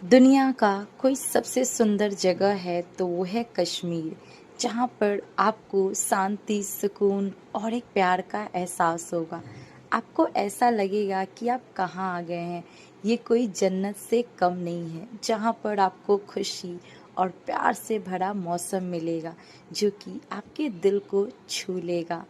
दुनिया का कोई सबसे सुंदर जगह है तो वो है कश्मीर, जहाँ पर आपको शांति, सुकून और एक प्यार का एहसास होगा। आपको ऐसा लगेगा कि आप कहाँ आ गए हैं। ये कोई जन्नत से कम नहीं है, जहाँ पर आपको खुशी और प्यार से भरा मौसम मिलेगा, जो कि आपके दिल को छू लेगा।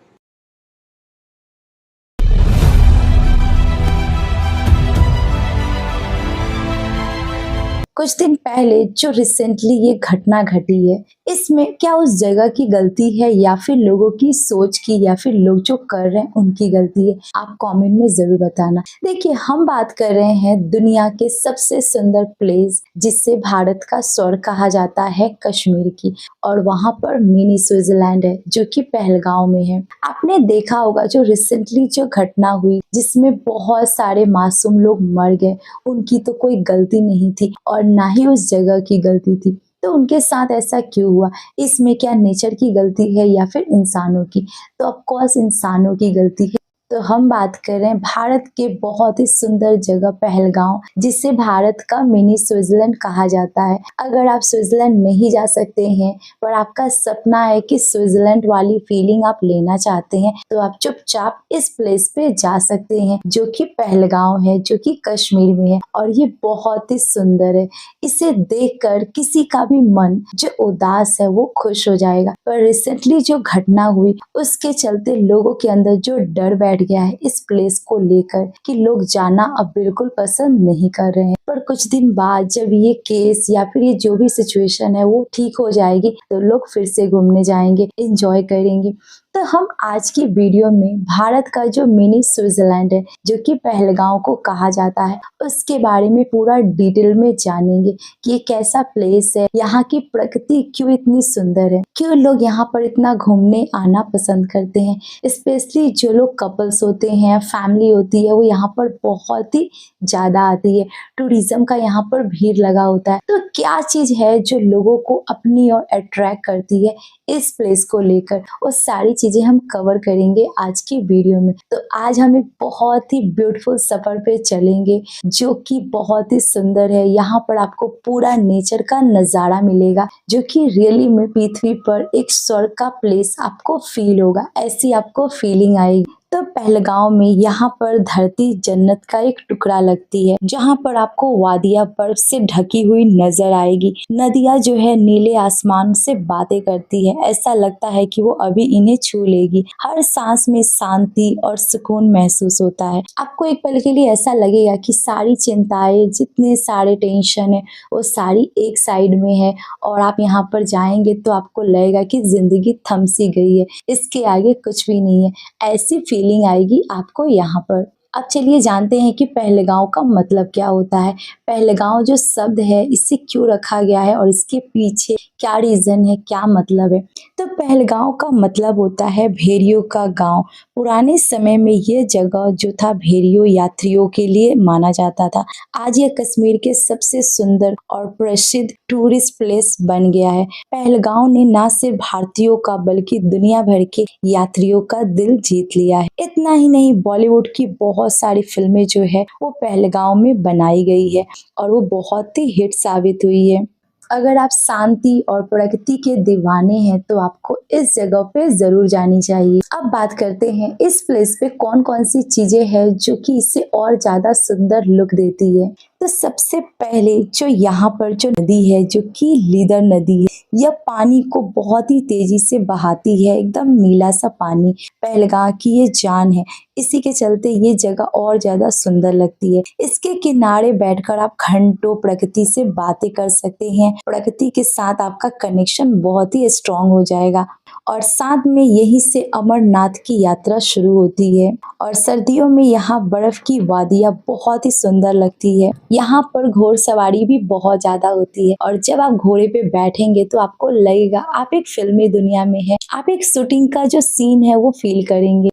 कुछ दिन पहले जो रिसेंटली ये घटना घटी है, इसमें क्या उस जगह की गलती है या फिर लोगों की सोच की या फिर लोग जो कर रहे हैं उनकी गलती है? आप कमेंट में ज़रूर बताना। देखिए, हम बात कर रहे हैं दुनिया के सबसे सुंदर प्लेस जिसे भारत का स्वर्ग कहा जाता है, कश्मीर की। और वहाँ पर मिनी स्विट्जरलैंड है जो कि पहलगाँव में है। आपने देखा होगा जो रिसेंटली जो घटना हुई जिसमें बहुत सारे मासूम लोग मर गए, उनकी तो कोई गलती नहीं थी और ना ही उस जगह की गलती थी। तो उनके साथ ऐसा क्यों हुआ? इसमें क्या नेचर की गलती है या फिर इंसानों की? तो ऑफ कोर्स इंसानों की गलती है। तो हम बात कर रहे हैं भारत के बहुत ही सुंदर जगह पहलगाँव, जिसे भारत का मिनी स्विट्जरलैंड कहा जाता है। अगर आप स्विट्जरलैंड नहीं जा सकते हैं पर आपका सपना है कि स्विट्जरलैंड वाली फीलिंग आप लेना चाहते हैं, तो आप चुपचाप इस प्लेस पे जा सकते हैं जो कि पहलगाँव है, जो कि कश्मीर में है और ये बहुत ही सुंदर है। इसे देखकर किसी का भी मन जो उदास है वो खुश हो जाएगा। पर रिसेंटली जो घटना हुई उसके चलते लोगों के अंदर जो डर बैठ गया है इस प्लेस को लेकर कि लोग जाना अब बिल्कुल पसंद नहीं कर रहे हैं। पर कुछ दिन बाद जब ये केस या फिर ये जो भी सिचुएशन है वो ठीक हो जाएगी तो लोग फिर से घूमने जाएंगे, एंजॉय करेंगे। तो हम आज की वीडियो में भारत का जो मिनी स्विट्जरलैंड है जो कि पहलगाँव को कहा जाता है, उसके बारे में पूरा डिटेल में जानेंगे कि ये कैसा प्लेस है, यहाँ की प्रकृति क्यों इतनी सुंदर है, क्यों लोग यहाँ पर इतना घूमने आना पसंद करते हैं। स्पेशली जो लोग कपल्स होते हैं, फैमिली होती है, वो यहाँ पर बहुत ही ज़्यादा आती है। टूरिज्म का यहाँ पर भीड़ लगा होता है। तो क्या चीज़ है जो लोगों को अपनी ओर अट्रैक्ट करती है इस प्लेस को लेकर, वो सारी चीजें हम कवर करेंगे आज की वीडियो में। तो आज हम एक बहुत ही ब्यूटीफुल सफर पे चलेंगे जो कि बहुत ही सुंदर है। यहाँ पर आपको पूरा नेचर का नजारा मिलेगा जो कि रियली में पृथ्वी पर एक स्वर्ग का प्लेस आपको फील होगा, ऐसी आपको फीलिंग आएगी। तो पहलगाँव में यहाँ पर धरती जन्नत का एक टुकड़ा लगती है, जहाँ पर आपको वादियाँ बर्फ से ढकी हुई नजर आएगी। नदियाँ जो है नीले आसमान से बातें करती है, ऐसा लगता है कि वो अभी इन्हें छू लेगी। हर सांस में शांति और सुकून महसूस होता है। आपको एक पल के लिए ऐसा लगेगा कि सारी चिंताएं, जितने सारे टेंशन है, वो सारी एक साइड में है और आप यहाँ पर जाएंगे तो आपको लगेगा कि जिंदगी थम सी गई है, इसके आगे कुछ भी नहीं है। ऐसी फीलिंग आएगी आपको यहाँ पर। अब चलिए जानते हैं कि पहलगाँव का मतलब क्या होता है। पहलगाँव जो शब्द है इसे क्यों रखा गया है और इसके पीछे क्या रीजन है, क्या मतलब है। तो पहलगाँव का मतलब होता है भेड़ियों का गांव। पुराने समय में यह जगह जो था भेड़ियों यात्रियों के लिए माना जाता था। आज यह कश्मीर के सबसे सुंदर और प्रसिद्ध टूरिस्ट प्लेस बन गया है। पहलगाँव ने न सिर्फ भारतीयों का बल्कि दुनिया भर के यात्रियों का दिल जीत लिया है। इतना ही नहीं, बॉलीवुड की बहुत सारी फिल्में जो है वो पहलगाँव में बनाई गई है और वो बहुत ही हिट साबित हुई है। अगर आप शांति और प्रकृति के दीवाने हैं तो आपको इस जगह पे जरूर जानी चाहिए। अब बात करते हैं इस प्लेस पे कौन कौन सी चीजें हैं जो कि इसे और ज्यादा सुंदर लुक देती है। तो सबसे पहले जो यहाँ पर जो नदी है जो कि लीदर नदी है, यह पानी को बहुत ही तेजी से बहाती है, एकदम नीला सा पानी। पहलगाँव की ये जान है, इसी के चलते ये जगह और ज्यादा सुंदर लगती है। इसके किनारे बैठकर आप घंटों प्रकृति से बातें कर सकते हैं। प्रकृति के साथ आपका कनेक्शन बहुत ही स्ट्रांग हो जाएगा। और साथ में यहीं से अमरनाथ की यात्रा शुरू होती है। और सर्दियों में यहाँ बर्फ की वादियाँ बहुत ही सुंदर लगती है। यहाँ पर घोड़सवारी भी बहुत ज्यादा होती है और जब आप घोड़े पे बैठेंगे तो आपको लगेगा आप एक फिल्मी दुनिया में हैं। आप एक शूटिंग का जो सीन है वो फील करेंगे।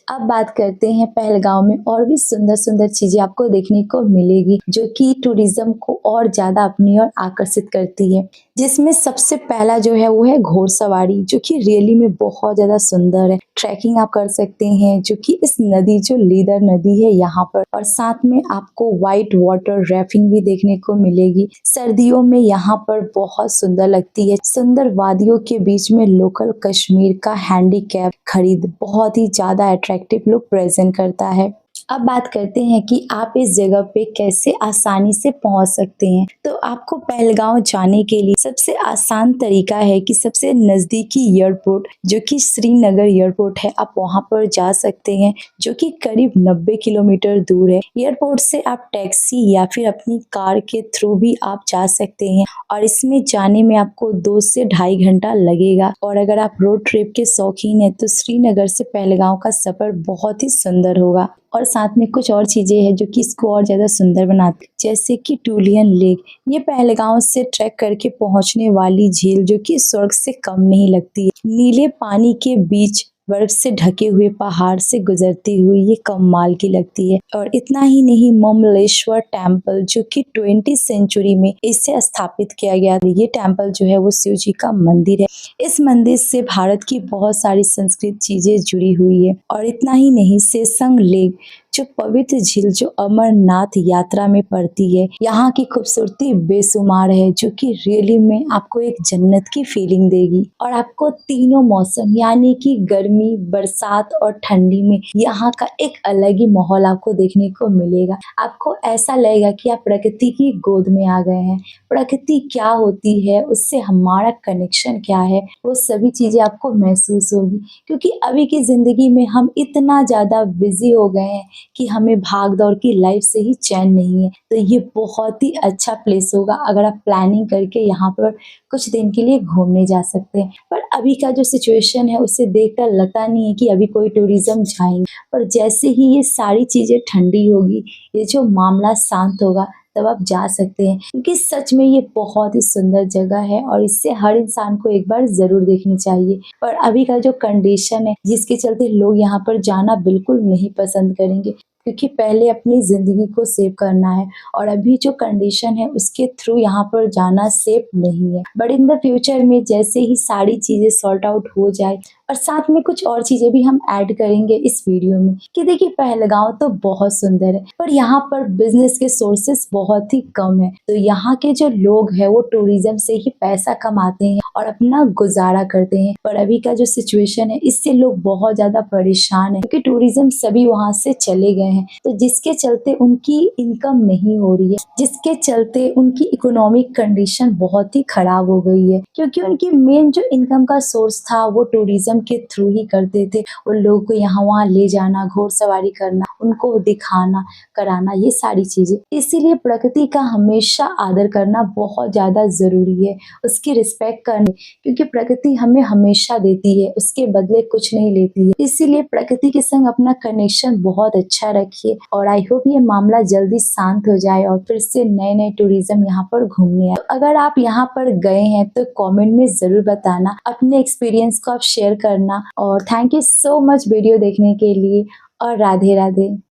अब बात करते हैं पहलगाँव में और भी सुंदर-सुंदर चीज़ें आपको देखने को मिलेगी, जो कि टूरिज़्म को और ज़्यादा अपनी ओर आकर्षित करती है। जिसमें सबसे पहला जो है वो है घोड़सवारी, जो कि रियली में बहुत ज़्यादा सुंदर है। ट्रैकिंग आप कर सकते हैं, जो कि इस नदी जो लीदर नदी है यहाँ पर, और साथ में आपको व्हाइट वाटर राफ्टिंग भी देखने को मिलेगी। सर्दियों में यहाँ पर बहुत सुंदर लगती है। सुंदर वादियों के बीच में लोकल कश्मीर का हैंडीक्राफ्ट खरीद बहुत ही ज़्यादा अट्रैक्टिव लुक प्रेज़ेंट करता है। अब बात करते हैं कि आप इस जगह पे कैसे आसानी से पहुंच सकते हैं। तो आपको पहलगाँव जाने के लिए सबसे आसान तरीका है कि सबसे नज़दीकी एयरपोर्ट जो कि श्रीनगर एयरपोर्ट है, आप वहां पर जा सकते हैं, जो कि करीब 90 किलोमीटर दूर है। एयरपोर्ट से आप टैक्सी या फिर अपनी कार के थ्रू भी आप जा सकते हैं, और इसमें जाने में आपको 2 से ढाई घंटा लगेगा। और अगर आप रोड ट्रिप के शौकीन हैं तो श्रीनगर से पहलगाँव का सफ़र बहुत ही सुंदर होगा। और साथ में कुछ और चीज़ें हैं जो कि इसको और ज़्यादा सुंदर बनाती, जैसे कि टूलियन लेक। ये पहलगाँव से ट्रैक करके पहुंचने वाली झील, जो कि स्वर्ग से कम नहीं लगती है। नीले पानी के बीच बर्फ से ढके हुए पहाड़ से गुजरती हुई ये कमाल की लगती है। और इतना ही नहीं, ममलेश्वर टेम्पल, जो कि 20वीं सेंचुरी में इसे स्थापित किया गया। ये टेम्पल जो है वो शिव जी का मंदिर है। इस मंदिर से भारत की बहुत सारी संस्कृत चीजें जुड़ी हुई है। और इतना ही नहीं, सेसंग लेक, जो पवित्र झील जो अमरनाथ यात्रा में पड़ती है, यहाँ की खूबसूरती बेशुमार है, जो कि रियली में आपको एक जन्नत की फीलिंग देगी। और आपको तीनों मौसम यानी कि गर्मी, बरसात और ठंडी में यहाँ का एक अलग ही माहौल आपको देखने को मिलेगा। आपको ऐसा लगेगा कि आप प्रकृति की गोद में आ गए हैं। प्रकृति क्या होती है, उससे हमारा कनेक्शन क्या है, वो सभी चीजें आपको महसूस होगी। क्योंकि अभी की जिंदगी में हम इतना ज्यादा बिजी हो गए हैं कि हमें भाग दौड़ की लाइफ से ही चैन नहीं है। तो ये बहुत ही अच्छा प्लेस होगा अगर आप प्लानिंग करके यहाँ पर कुछ दिन के लिए घूमने जा सकते हैं। पर अभी का जो सिचुएशन है उसे देखकर लगता नहीं है कि अभी कोई टूरिज्म जाएंगे। पर जैसे ही ये सारी चीज़ें ठंडी होगी, ये जो मामला शांत होगा, तब आप जा सकते हैं। क्योंकि सच में ये बहुत ही सुंदर जगह है और इससे हर इंसान को एक बार ज़रूर देखनी चाहिए। पर अभी का जो कंडीशन है, जिसके चलते लोग यहाँ पर जाना बिल्कुल नहीं पसंद करेंगे, क्योंकि पहले अपनी ज़िंदगी को सेव करना है, और अभी जो कंडीशन है उसके थ्रू यहाँ पर जाना सेफ नहीं है। बट इन द फ्यूचर में जैसे ही सारी चीज़ें सॉर्ट आउट हो जाए, और साथ में कुछ और चीज़ें भी हम ऐड करेंगे इस वीडियो में, कि देखिए पहलगाँव तो बहुत सुंदर है, पर यहाँ पर बिजनेस के सोर्सेस बहुत ही कम है। तो यहाँ के जो लोग हैं वो टूरिज्म से ही पैसा कमाते हैं और अपना गुजारा करते हैं। पर अभी का जो सिचुएशन है, इससे लोग बहुत ज़्यादा परेशान है, क्योंकि टूरिज्म सभी वहाँ से चले गए हैं। तो जिसके चलते उनकी इनकम नहीं हो रही है, जिसके चलते उनकी इकोनॉमिक कंडीशन बहुत ही खराब हो गई है, क्योंकि उनकी मेन जो इनकम का सोर्स था वो टूरिज्म के थ्रू ही करते थे। उन लोगों को यहाँ वहाँ ले जाना, घोड़सवारी करना, उनको दिखाना, कराना, ये सारी चीजें। इसीलिए प्रकृति का हमेशा आदर करना बहुत ज्यादा जरूरी है, उसकी रिस्पेक्ट करनी, क्योंकि प्रकृति हमें हमेशा देती है, उसके बदले कुछ नहीं लेती है। इसीलिए प्रकृति के संग अपना कनेक्शन बहुत अच्छा रखिए, और आई होप ये मामला जल्दी शांत हो जाए और फिर से नए नए टूरिज्म यहाँ पर घूमने आए। तो अगर आप यहाँ पर गए हैं तो कमेंट में जरूर बताना, अपने एक्सपीरियंस को आप शेयर करना। और thank you so much video देखने के लिए, और राधे राधे।